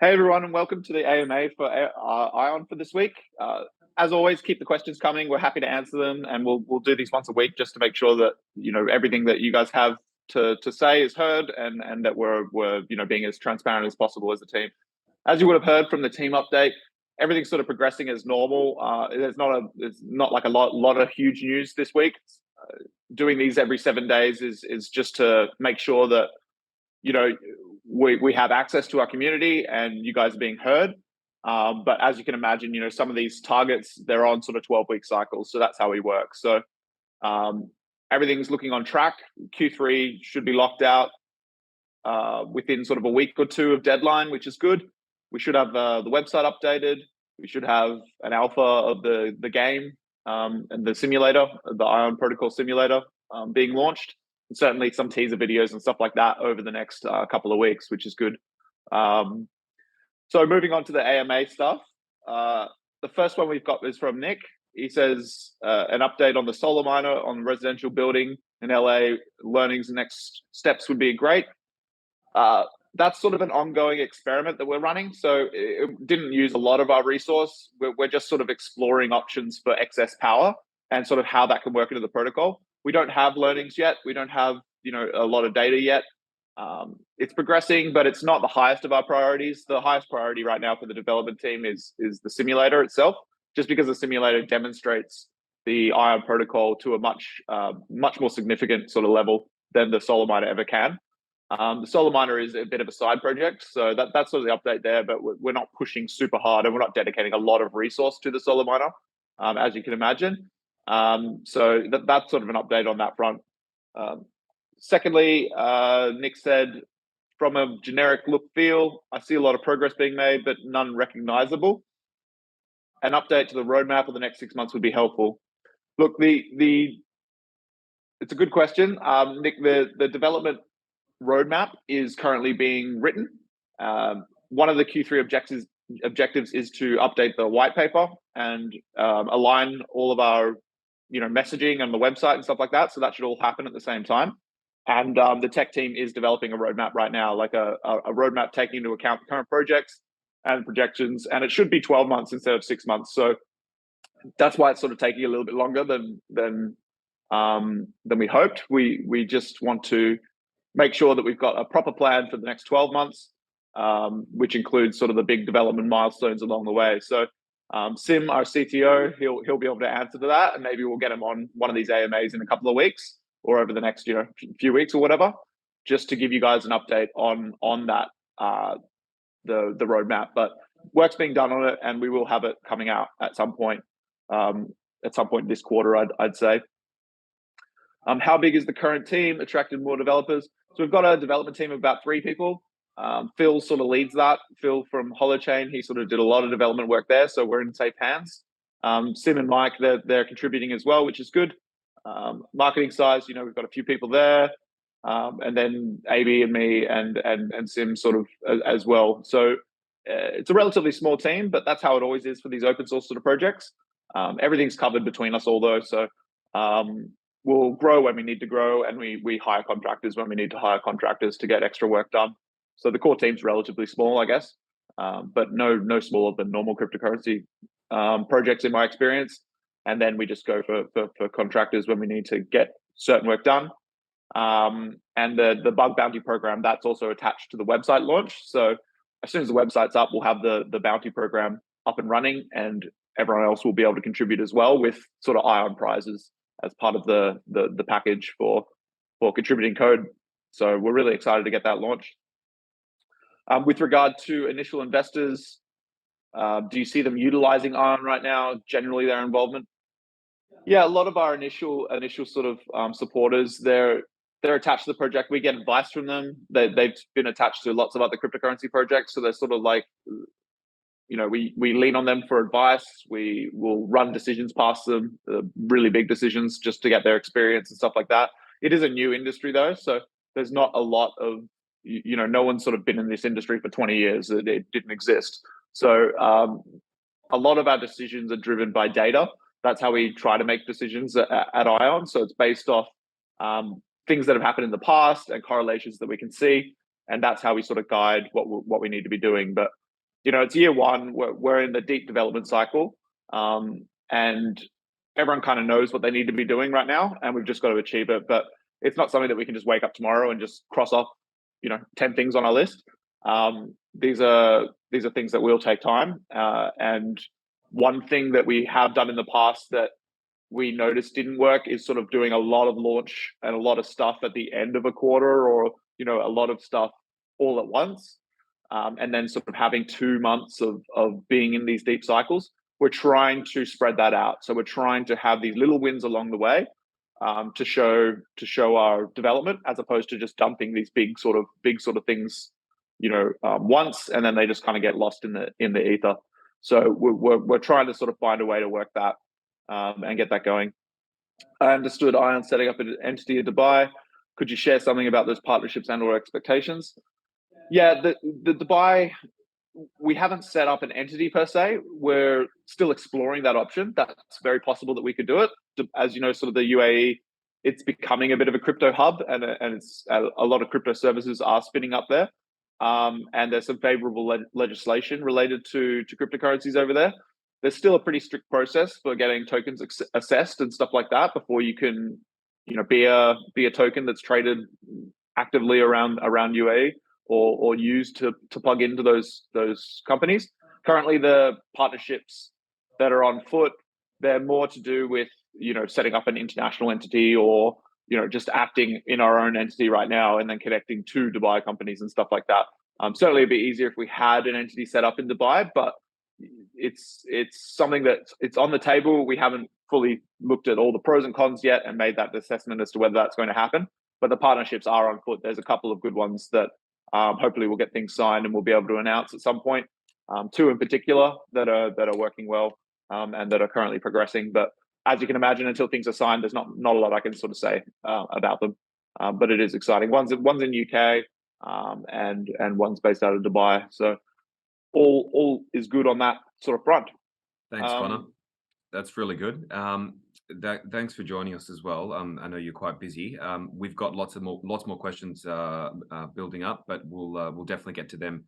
Hey everyone, and welcome to the AMA for ION for this week. As always, keep the questions coming. We're happy to answer them, and we'll do these once a week just to make sure that everything that you guys have to say is heard, and that we're being as transparent as possible as a team. As you would have heard from the team update, everything's sort of progressing as normal. There's not like a lot of huge news this week. Doing these every 7 days is just to make sure that we have access to our community and you guys are being heard. But as you can imagine, some of these targets, they're on sort of 12-week cycles. So that's how we work. So everything's looking on track. Q3 should be locked out within sort of a week or two of deadline, which is good. We should have the website updated. We should have an alpha of the game and the simulator, the ION protocol simulator being launched. And certainly some teaser videos and stuff like that over the next couple of weeks, which is good. So moving on to the AMA stuff. The first one we've got is from Nick. He says an update on the solar miner on the residential building in LA. Learnings and next steps would be great. That's sort of an ongoing experiment that we're running. So it didn't use a lot of our resource. We're just sort of exploring options for excess power and sort of how that can work into the protocol. We don't have learnings yet. We don't have a lot of data yet. It's progressing, but it's not the highest of our priorities. The highest priority right now for the development team is the simulator itself, just because the simulator demonstrates the ION protocol to a much more significant sort of level than the solar miner ever can. The solar miner is a bit of a side project, so that's sort of the update there, but we're not pushing super hard and we're not dedicating a lot of resource to the solar miner, as you can imagine. So that's sort of an update on that front. Secondly, Nick said, from a generic look feel, I see a lot of progress being made, but none recognizable. An update to the roadmap of the next 6 months would be helpful. Look, it's a good question. Nick, the development roadmap is currently being written. One of the Q3 objectives is to update the white paper and align all of our messaging on the website and stuff like that. So that should all happen at the same time. And the tech team is developing a roadmap right now, like a roadmap taking into account the current projects and projections. And it should be 12 months instead of 6 months. So that's why it's sort of taking a little bit longer than we hoped. We just want to make sure that we've got a proper plan for the next 12 months, which includes sort of the big development milestones along the way. So Sim, our CTO, he'll be able to answer to that, and maybe we'll get him on one of these AMAs in a couple of weeks or over the next few weeks or whatever, just to give you guys an update on that the roadmap. But work's being done on it, and we will have it coming out at some point this quarter, I'd say. How big is the current team? Attracted more developers. So we've got a development team of about 3 people. Phil sort of leads that. Phil from Holochain, he sort of did a lot of development work there, so we're in safe hands. Sim and Mike, they're contributing as well, which is good. Marketing size, we've got a few people there, and then AB and me and Sim sort of as well. So it's a relatively small team, but that's how it always is for these open source sort of projects. Everything's covered between us all though, so we'll grow when we need to grow, and we hire contractors when we need to hire contractors to get extra work done. So the core team's relatively small, I guess, but no smaller than normal cryptocurrency projects in my experience. And then we just go for contractors when we need to get certain work done. And the bug bounty program, that's also attached to the website launch. So as soon as the website's up, we'll have the bounty program up and running, and everyone else will be able to contribute as well with sort of ION prizes as part of the package for contributing code. So we're really excited to get that launched. With regard to initial investors, do you see them utilizing ION right now? Generally, their involvement? Yeah, a lot of our initial sort of supporters, they're attached to the project. We get advice from them. They've been attached to lots of other cryptocurrency projects, so they're sort of like, we lean on them for advice. We will run decisions past them, really big decisions, just to get their experience and stuff like that. It is a new industry though, so there's not a lot of, no one's sort of been in this industry for 20 years. It didn't exist. So a lot of our decisions are driven by data. That's how we try to make decisions at ION. So it's based off things that have happened in the past and correlations that we can see. And that's how we sort of guide what we need to be doing. But it's year one. We're in the deep development cycle, and everyone kind of knows what they need to be doing right now, and we've just got to achieve it. But it's not something that we can just wake up tomorrow and just cross off, 10 things on our list. These are things that will take time. And one thing that we have done in the past that we noticed didn't work is sort of doing a lot of launch and a lot of stuff at the end of a quarter, or a lot of stuff all at once, and then sort of having 2 months of being in these deep cycles. We're trying to spread that out, so we're trying to have these little wins along the way, to show our development, as opposed to just dumping these big sort of things, once, and then they just kind of get lost in the ether. So we're trying to sort of find a way to work that, and get that going. I understood ION setting up an entity in Dubai. Could you share something about those partnerships and/or expectations? Yeah, the Dubai, we haven't set up an entity per se. We're still exploring that option. That's very possible that we could do it. As you know, sort of the UAE, it's becoming a bit of a crypto hub, and it's a lot of crypto services are spinning up there. And there's some favorable legislation related to cryptocurrencies over there. There's still a pretty strict process for getting tokens assessed and stuff like that before you can, be a token that's traded actively around UAE, or used to plug into those companies. Currently, the partnerships that are on foot, they're more to do with setting up an international entity, or just acting in our own entity right now and then connecting to Dubai companies and stuff like that. Certainly, it'd be easier if we had an entity set up in Dubai, but it's something that it's on the table. We haven't fully looked at all the pros and cons yet and made that assessment as to whether that's going to happen. But the partnerships are on foot. There's a couple of good ones that hopefully we'll get things signed and we'll be able to announce at some point. Two in particular that are working well, and that are currently progressing. But as you can imagine, until things are signed, there's not a lot I can sort of say about them. But it is exciting. One's in UK, and one's based out of Dubai. So all is good on that sort of front. Thanks, Connor. That's really good. Thanks for joining us as well. I know you're quite busy. We've got lots more questions building up, but we'll definitely get to them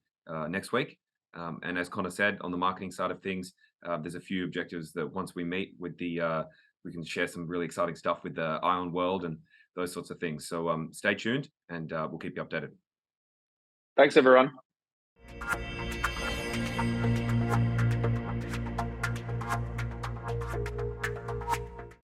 next week. And as Connor said, on the marketing side of things, there's a few objectives that once we meet with we can share some really exciting stuff with the ION world and those sorts of things. So stay tuned, and we'll keep you updated. Thanks, everyone.